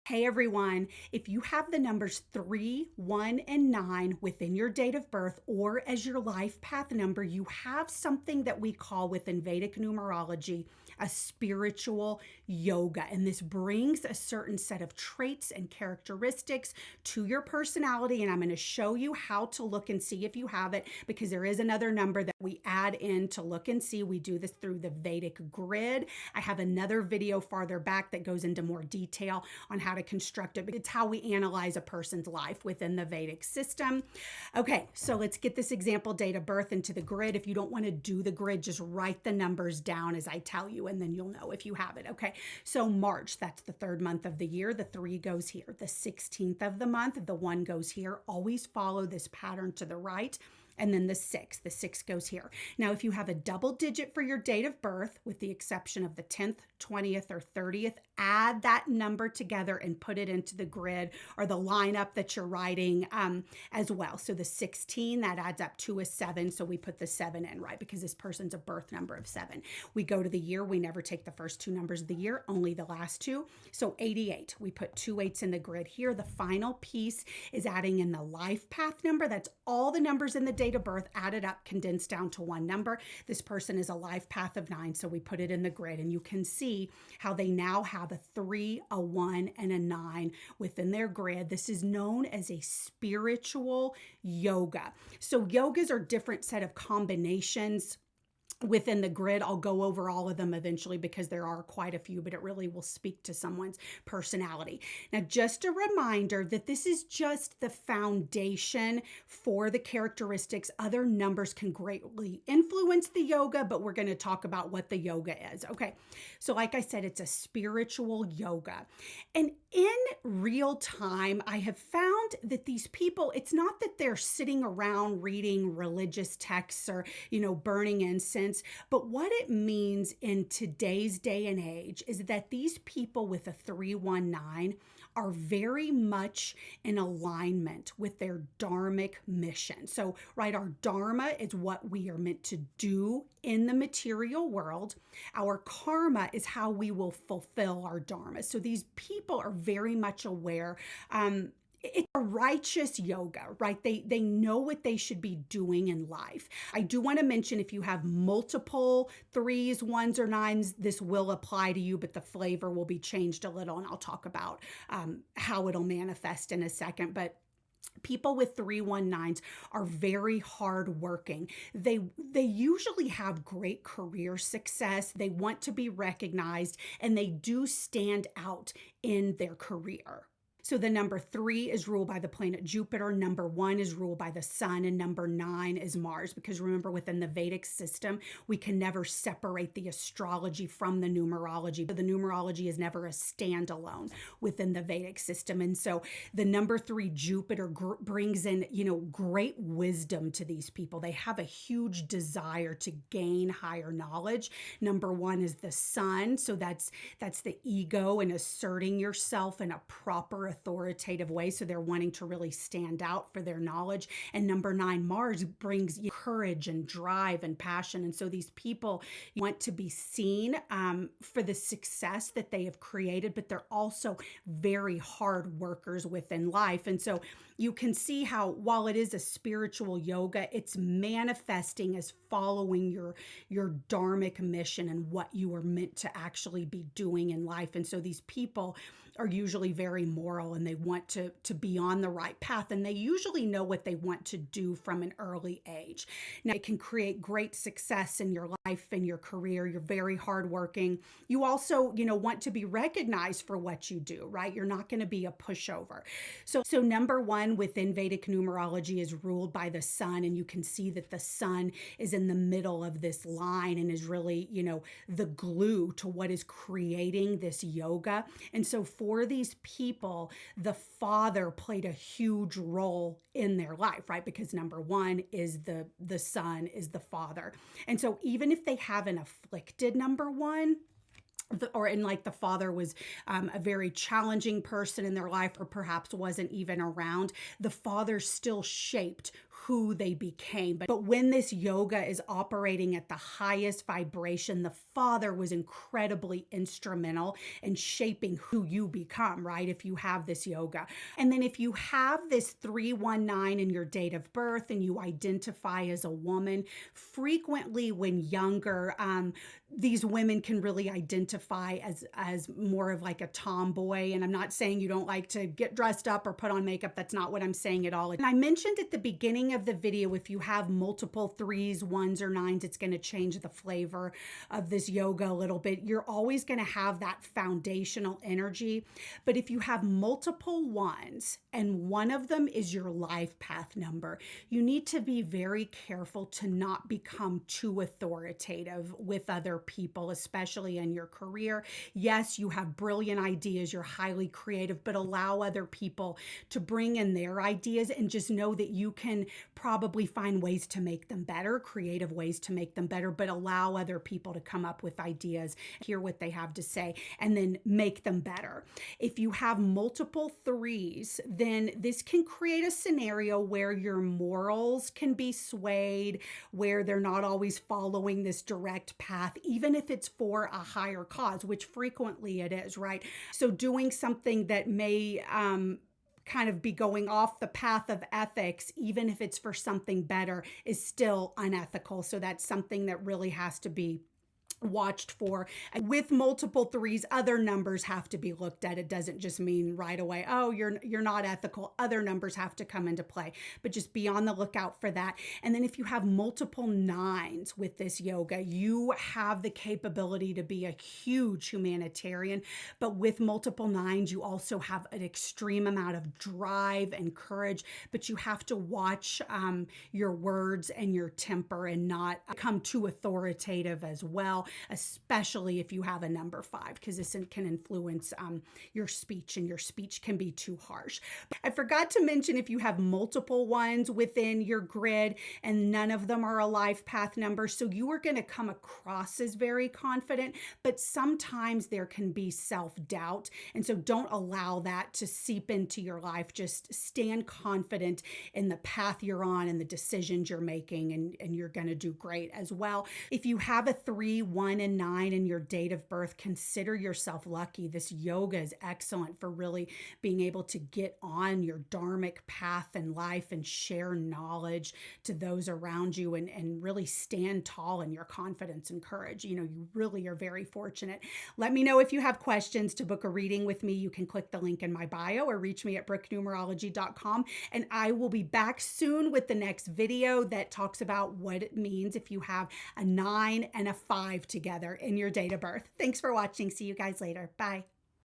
Hey everyone, if you have the numbers 3, 1, and 9 within your date of birth or as your life path number, you have something that we call within Vedic numerology a spiritual yoga. And this brings a certain set of traits and characteristics to your personality. And I'm going to show you how to look and see if you have it, because there is another number that we add in to look and see. We do this through the Vedic grid. I have another video farther back that goes into more detail on how to construct it. It's how we analyze a person's life within the Vedic system. Okay, so let's get this example date of birth into the grid. If you don't want to do the grid, just write the numbers down as I tell you, and then you'll know if you have it. Okay, so March, that's the third month of the year. The 3 goes here. The 16th of the month, the 1 goes here. Always follow this pattern to the right. And then the 6 goes here. Now, if you have a double digit for your date of birth, with the exception of the 10th, 20th, or 30th, add that number together and put it into the grid or the lineup that you're writing as well. So the 16, that adds up to a 7. So we put the 7 in, right? Because this person's a birth number of 7. We go to the year. We never take the first 2 numbers of the year, only the last 2. So 88, we put 2 8s in the grid here. The final piece is adding in the life path number. That's all the numbers in the date of birth added up, condensed down to one number. This person is a life path of 9, so we put it in the grid, and you can see how they now have a 3, a 1, and a 9 within their grid. This is known as a spiritual yoga. So yogas are different set of combinations within the grid. I'll go over all of them eventually because there are quite a few, but it really will speak to someone's personality. Now, just a reminder that this is just the foundation for the characteristics. Other numbers can greatly influence the yoga, but we're going to talk about what the yoga is. Okay, so like I said, it's a spiritual yoga. And in real time, I have found that these people, it's not that they're sitting around reading religious texts or, burning incense. But what it means in today's day and age is that these people with a 319 are very much in alignment with their dharmic mission. So, right, our dharma is what we are meant to do in the material world. Our karma is how we will fulfill our dharma. So these people are very much aware. It's a righteous yoga, right? They know what they should be doing in life. I do want to mention, if you have multiple 3s, 1s, or 9s, this will apply to you, but the flavor will be changed a little, and I'll talk about how it'll manifest in a second. But people with 319s are very hardworking. They usually have great career success. They want to be recognized, and they do stand out in their career. So the number 3 is ruled by the planet Jupiter, number 1 is ruled by the sun, and number 9 is Mars. Because remember, within the Vedic system, we can never separate the astrology from the numerology. But the numerology is never a standalone within the Vedic system. And so the number 3, Jupiter, brings in, great wisdom to these people. They have a huge desire to gain higher knowledge. Number 1 is the sun. So that's the ego and asserting yourself in a proper authoritative way. So they're wanting to really stand out for their knowledge. And number 9, Mars, brings courage and drive and passion. And so these people want to be seen for the success that they have created, but they're also very hard workers within life. And so you can see how, while it is a spiritual yoga, it's manifesting as following your dharmic mission and what you are meant to actually be doing in life. And so these people are usually very moral, and they want to be on the right path, and they usually know what they want to do from an early age. Now, it can create great success in your life and your career. You're very hardworking. You also, want to be recognized for what you do, right? You're not going to be a pushover. So number 1 within Vedic numerology is ruled by the sun, and you can see that the sun is in the middle of this line and is really, the glue to what is creating this yoga. And so for these people, the father played a huge role in their life, right? Because number 1 is the son, is the father. And so even if they have an afflicted number 1, and like the father was a very challenging person in their life, or perhaps wasn't even around, the father still shaped who they became. But when this yoga is operating at the highest vibration, the father was incredibly instrumental in shaping who you become, right? If you have this yoga. And then if you have this 319 in your date of birth and you identify as a woman, frequently when younger, these women can really identify as more of like a tomboy. And I'm not saying you don't like to get dressed up or put on makeup. That's not what I'm saying at all. And I mentioned at the beginning of the video, if you have multiple 3s, 1s, or 9s, it's going to change the flavor of this yoga a little bit. You're always going to have that foundational energy. But if you have multiple 1s and one of them is your life path number, you need to be very careful to not become too authoritative with other people, especially in your career. Yes, you have brilliant ideas, you're highly creative, but allow other people to bring in their ideas, and just know that you can probably find ways to make them better, creative ways to make them better, but allow other people to come up with ideas, hear what they have to say, and then make them better. If you have multiple 3s, then this can create a scenario where your morals can be swayed, where they're not always following this direct path, even if it's for a higher cause, which frequently it is, right? So doing something that may kind of be going off the path of ethics, even if it's for something better, is still unethical. So that's something that really has to be watched for. With multiple 3s, other numbers have to be looked at. It doesn't just mean right away, oh, you're not ethical. Other numbers have to come into play, but just be on the lookout for that. And then if you have multiple 9s with this yoga, you have the capability to be a huge humanitarian. But with multiple 9s, you also have an extreme amount of drive and courage, but you have to watch your words and your temper and not become too authoritative as well, especially if you have a number 5, because this can influence your speech, and your speech can be too harsh. I forgot to mention, if you have multiple 1s within your grid and none of them are a life path number, so you are going to come across as very confident, but sometimes there can be self-doubt. And so don't allow that to seep into your life. Just stand confident in the path you're on and the decisions you're making, and you're going to do great as well. If you have a 3, 1, and 9 in your date of birth, consider yourself lucky. This yoga is excellent for really being able to get on your dharmic path in life and share knowledge to those around you, and really stand tall in your confidence and courage. You really are very fortunate. Let me know if you have questions. To book a reading with me, you can click the link in my bio or reach me at bricknumerology.com. And I will be back soon with the next video that talks about what it means if you have a 9 and a 5 together in your date of birth. Thanks for watching. See you guys later. Bye.